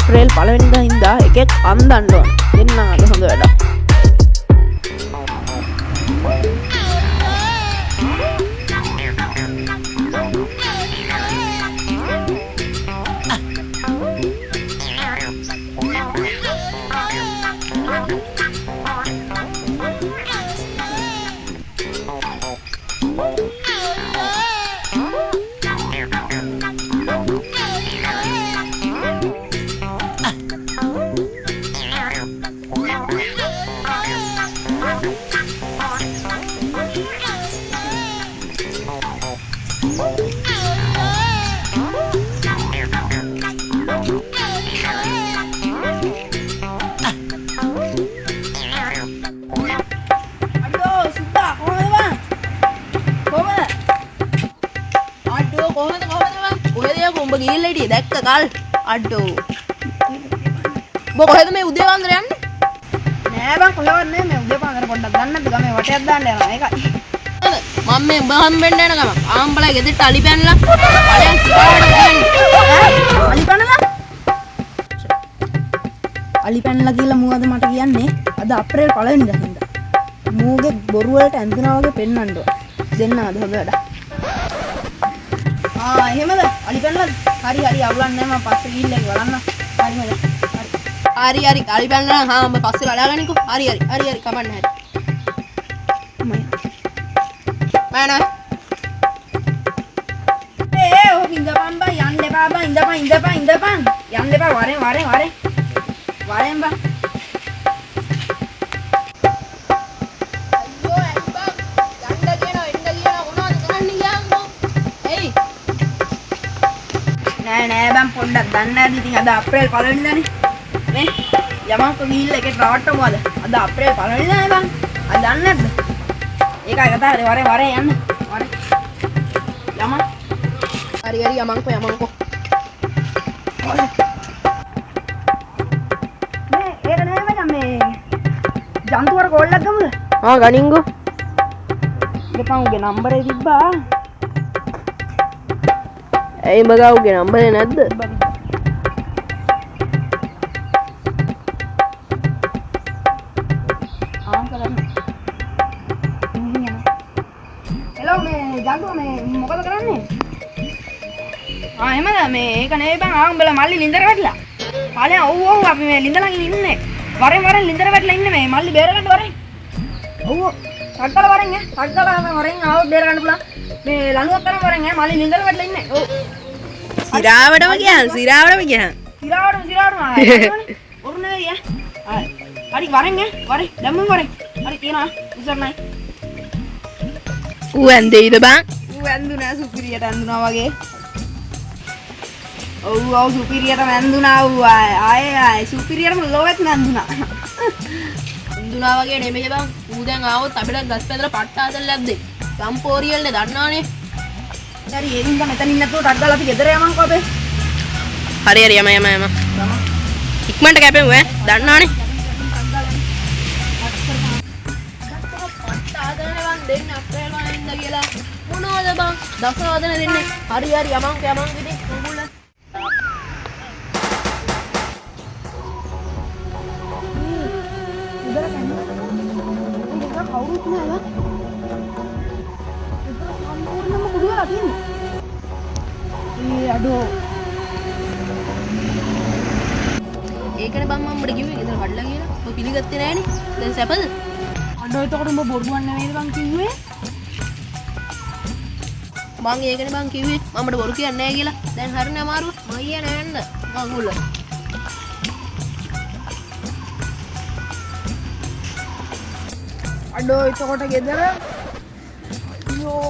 අප්‍රේල් 1 වෙනිදා හින්දා එකෙක් අන්දන්න ඕන. දෙන්නම් අද හොඳ වැඩක්. උඹ ගිහිල්ලා හිටියේ දැක්ක කල් අඩෝ උඹ කොහෙද මේ උදේ වන්දර යන්නේ නෑ බං කොහෙවත් නෑ මේ උදේ පාන්දර පොඩ්ඩක් ගන්න නැද්ද ගමේ වටයක් දාන්න යනවා ඒකයි මම මේ උඹ හම්බෙන්න යන ගම ආම්බලා ගෙදරට අලි පැනලා අලයන් සිරාවට ගන්නේ අලි පැනලා අලි පැනලා කියලා මූ අද මට කියන්නේ අද අප්‍රේල් 1 වෙනිදා හින්දා මූගේ බොරු වලට ඇඳුනා වගේ පෙන්වන්න ඕන දෙන්න අද හොඳ වැඩක් එහෙමද අලි පැනලාද හරි හරි අවුලක් නැහැ මම පස්සේ ගිහිල්ලා බලන්න හරි අලි පැනලා හා මම පස්සේ බලාගන්නකෝ හරි කමන්න හරි මම ඔය ඉඳපන් බා යන්න එපා බා ඉඳපන් යන්න එපා වරෙන් බා නෑ බං පොඩ්ඩක් දන්නේ නැද්ද ඉතින් අද අප්‍රේල් 1 වෙනිදානේ මේ යමන්ක ගිහිල්ලා එකේ රවට්ටමු අද අප්‍රේල් 1 වෙනිදානේ බං අද දන්නේ නැද්ද ඒකයි කතාව වරේ යන්න වරේ යමන් හරි යමන්කෝ මේ ඒක නෙමෙයි මචං මේ ජන්තුවර කෝල් එකක් ගමුද ගනින්ගෝ දෙපන් උගේ නම්බරේ තිබ්බා ඇයි මගා උගේ නම්බරේ නැද්ද? හෙලෝ මේ ජන්තුව මේ මොකද කරන්නේ? එහෙමද මේ ඒක නෙවෙයි බං උඹලා මල්ලි ලින්දර වැටලා. කාලේ ඔව් අපි මේ ලින්ද ළඟ ඉන්නේ. වරෙන් ලින්දර වැටලා ඉන්නේ මේ මල්ලි බේර ගන්න වරෙන්. ඔව් ටක්කල වරෙන් වරෙන් ආවොත් බේර ගන්න පුළුවන්. මේ ලණුවක් කරන් වරෙන් මල්ලි ලින්දර වැටලා ඉන්නේ. ඔව් සිරාවටම ගියන් සිරාවටම ඔරු නෙවෙයි හරි වරෙන් දැම්මම වරෙන් හරි කියනවා ඉස්සරණයි ඌ ඇන්දේයිද බං ඌ ඇන්දුනා සුපිරියට ඇන්දුනා වගේ ඔව් සුපිරියටම ඇන්දුනා ඌ ආයේ සුපිරියටම ලෝවෙත් ඇන්දුනා වගේ නෙමෙයි බං ඌ දැන් ආවොත් අපිට ගස් පැදලා පට්ට හදලා ලැබ්දේ සම්පෝරියල්නේ දන්නවනේ හරි එරින්ද මෙතන ඉන්න තෝ ටක් ගාලා අපි ගෙදර යමන්කෝ අපේ හරි යම ඉක්මනට කැපෙමු දන්නවනේ ආදරණවන් දෙන්න අප්‍රේල් 1 වෙනිදා කියලා මොනවද බං දසවදන දෙන්නේ හරි යමන්කෝ ඉතින් උගුල ඉදර කන්නේ ඒක කවුරුත් නෑ අඩෝ ඒකනේ බං මම උඹට කිව්වේ ගෙදර වඩලා කියලා ඔය පිළිගත්තේ නෑනේ දැන් සැපද අඩෝ එතකොට උඹ බොරුවක් නෙවෙයි බං කිව්වේ මං ඒකනේ බං කිව්වේ මමට බොරු කියන්නේ නෑ කියලා දැන් හරිනේ අමාරුව මයියා නෑන්න මං උල අඩෝ එතකොට ගෙදර යෝ